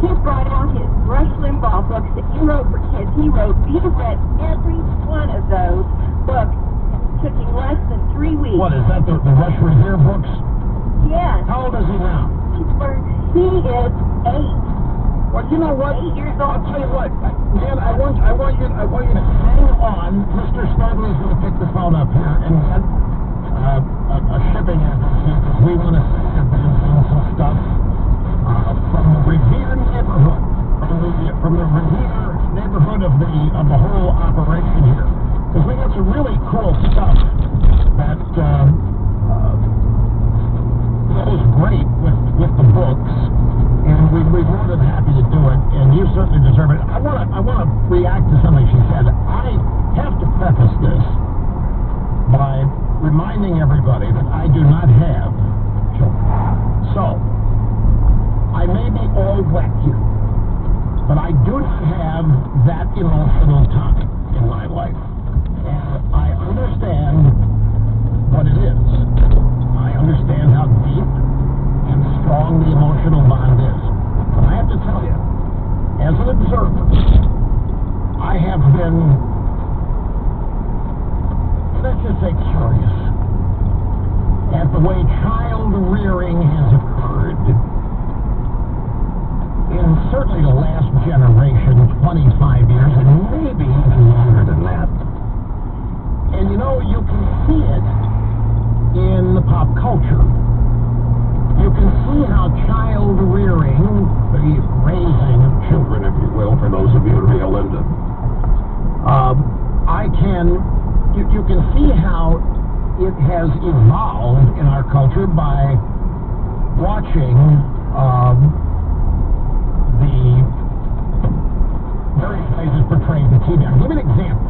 he brought out his Rush Limbaugh books that he wrote for kids. He read every one of those books. It took him less than 3 weeks. What, is that the Rush Revere books? Yes. How old is he now? He is 8. Well, you know what? 8 years old. I'll tell you what, man. I want you to hang on. Mr. Snodley's going to pick the phone up here and get a shipping address here because we want to send some stuff from the Revere neighborhood, from the Revere neighborhood of the whole operation here, because we got some really cool stuff that goes great with the books. And we're more than happy to do it, and you certainly deserve it. I want to react to something she said. I have to preface this by reminding everybody that I do not have children. So, I may be all wet here, but I do not have that emotional time in my life. And I understand what it is. I understand how deep and strong the emotional bond is. But I have to tell you, as an observer, I have been, let's just say, curious at the way child rearing has occurred in certainly the last generation, 25 years, and maybe even longer than that. And you know, you can see it in the pop culture. You can see how child rearing, the raising of children, if you will, for those of you real into, you can see how it has evolved in our culture by watching the various places portrayed in TV. I'll give you an example.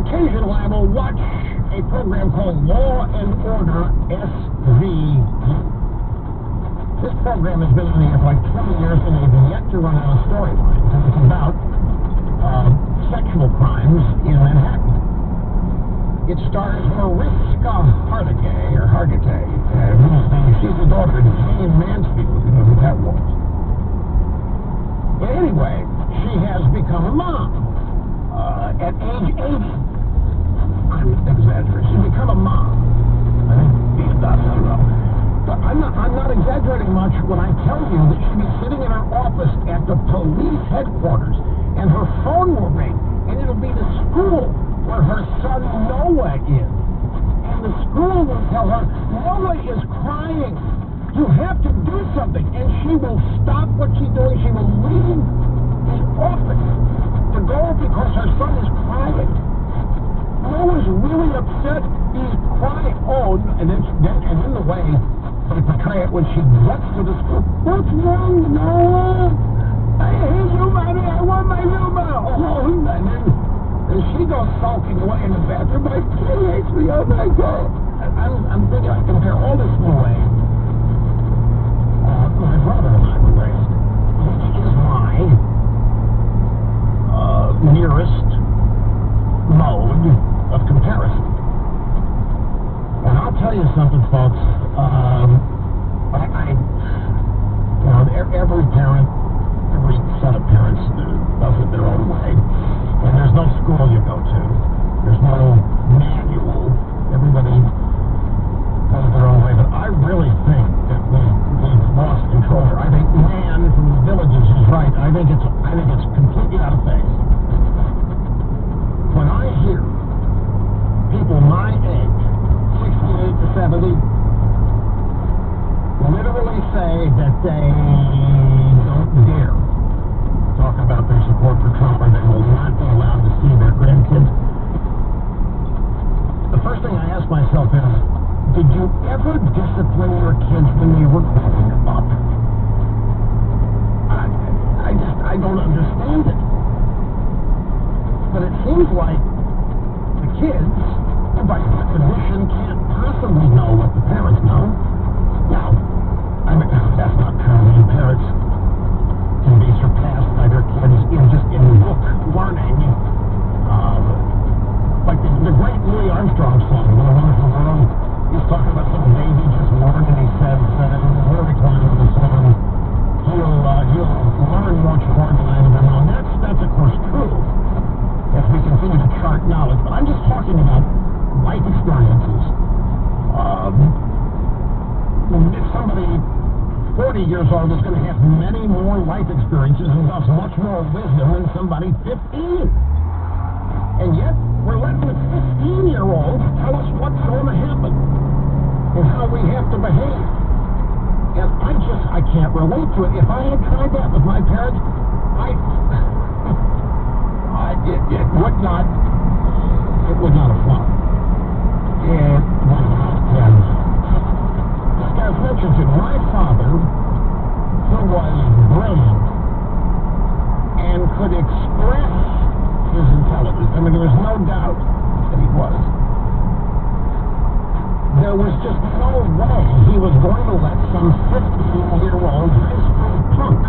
Occasionally I will watch a program called Law and Order SVU. This program has been in the air for like 20 years and they've yet to run out of storylines. And it's about sexual crimes in Manhattan. It stars Mariska Hargitay. She's the daughter of Jane Mansfield, you know who that was. But anyway, she has become a mom at age 80. I'm exaggerating. She's become a mom. I think be adopted, I don't know. But I'm not exaggerating much when I tell you that she'll be sitting in her office at the police headquarters, and her phone will ring, and it'll be the school where her son Noah is. And the school will tell her, Noah is crying. You have to do something. And she will stop what she's doing. She will leave the office to go because her son is crying. Noah's really upset. He's crying. Oh, and in the way they portray it when she gets to the school. What's wrong, Noah? I hate you, Mommy. I want my little ball. Oh, and then she goes sulking away in the bathroom. My kid hates me. Oh, my God. I'm thinking I compare all this in a way. My brother and I were raised. He is my nearest mode of comparison. And I'll tell you something, folks. Every parent, every set of parents does it their own way. And there's no school you go to. There's no manual. Everybody does it their own way. But I really think that we've lost control here. I think man from the villages is right. I think it's completely out of phase. When I hear people my age, 68 to 70, literally say that they don't dare talk about their support for Trump or they will not be allowed to see their grandkids. The first thing I ask myself is, did you ever discipline your kids when they were growing up? I don't understand it. But it seems like the kids, by definition, can't possibly know what the parents know. Now, that's not true. I mean, parents can be surpassed by their kids in book learning. Like the great Louis Armstrong song, "What a Wonderful World." He's talking about some baby just born, and he says, somebody 40 years old is going to have many more life experiences and thus much more wisdom than somebody 15. And yet, we're letting the 15-year-olds tell us what's going to happen and how we have to behave. And I can't relate to it. If I had tried that with my parents, it would not have flown. It would not have. As mentioned to my father, who was brilliant and could express his intelligence. I mean, there was no doubt that he was. There was just no way he was going to let some 15-year-old high school punk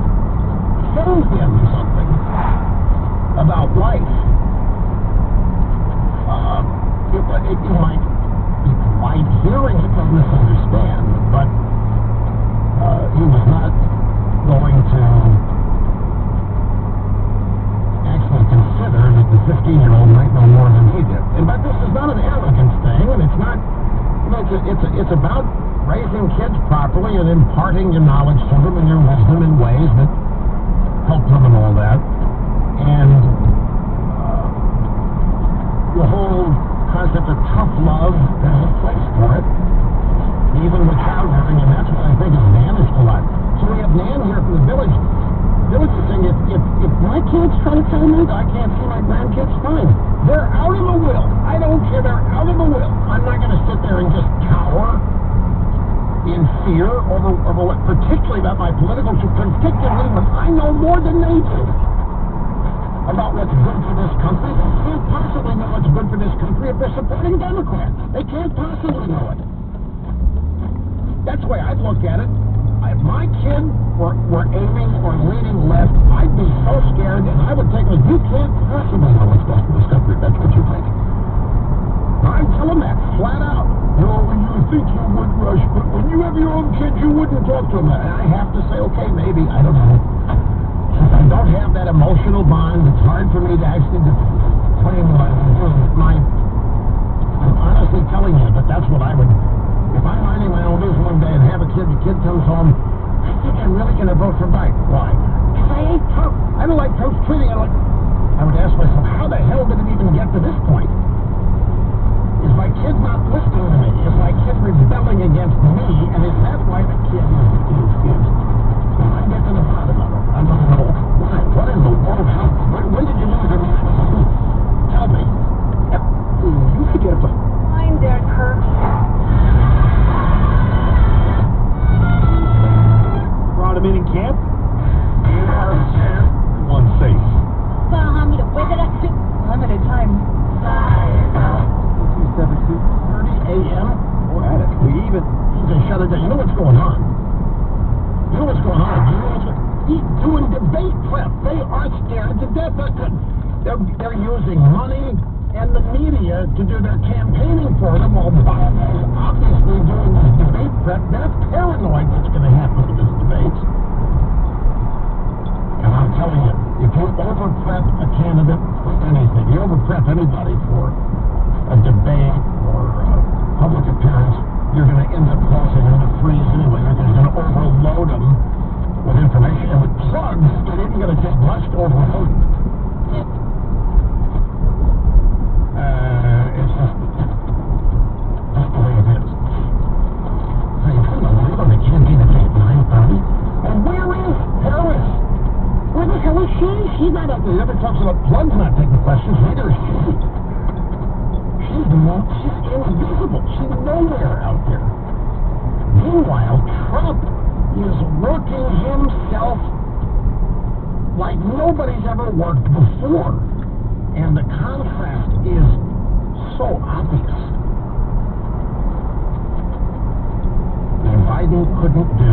tell him something about life. You might be polite hearing it and misunderstand, but he was not going to actually consider that the 15-year-old might know more than he did. But this is not an arrogance thing, and it's not. It's about raising kids properly and imparting your knowledge to them and your wisdom in ways that help them and all that. And the whole concept of tough love, there's a place for it, even with child rearing, and that's what I think is vanished a lot. So we have Nan here from the village. Village is saying, if my kids try to tell me that I can't see my grandkids, fine. They're out of the will. I don't care. They're out of the will. I'm not going to sit there and just cower in fear over what, particularly about my political, particularly when I know more than they do about what's good for this country. They can't possibly know what's good for this country if they're supporting Democrats. They can't possibly know it. That's the way I'd look at it. If my kid were aiming or leaning left, I'd be so scared, and I would take it, you can't possibly know what's best for this country if that's what you think. I'd tell them that, flat out. No, you think you would, Rush, but when you have your own kids, you wouldn't talk to them. And I have to say, okay, maybe, I don't know. Since I don't have that emotional bond, it's hard for me to actually claim what I would do. I'm honestly telling you that that's what I would. If I'm minding my own business one day and have a kid, the kid comes home, I think I'm really going to vote for Biden. Why? Because I hate Trump. I don't like Trump's treating. I would ask myself, how the hell did it even get to this point? Is my kid not listening to me? Is my kid rebelling against me? And is that why the kid is when I get to the bottom of it, I don't know why. What in the world? When did you lose your mind? Tell me. You could get a... I'm there, Kurt. Brought him in camp? One safe. Limited time. 2:30 a.m. We're at it. We even. They shut it down. You know what's going on? You know what's going on? He's doing debate prep. They are scared to death. They're using money and the media to do their campaigning for them, while Biden is obviously doing this debate prep. They're paranoid what's going to happen with this debate. And I'm telling you, if you over-prep a candidate for anything, you over-prep anybody for a debate or a public appearance, you're going to end up causing them to freeze anyway. You're going to overload them with information. And with plugs, it isn't going to take much to overload them. It's just the way it is. So you couldn't believe on the campaign at 9:30? And where is Harris? Where the hell is she? She's not up there. He never talks about plugs not taking questions. Neither is she. She's invisible. She's nowhere out there. Meanwhile, Trump is working himself like nobody's ever worked before. And the contrast is so obvious. And Biden couldn't do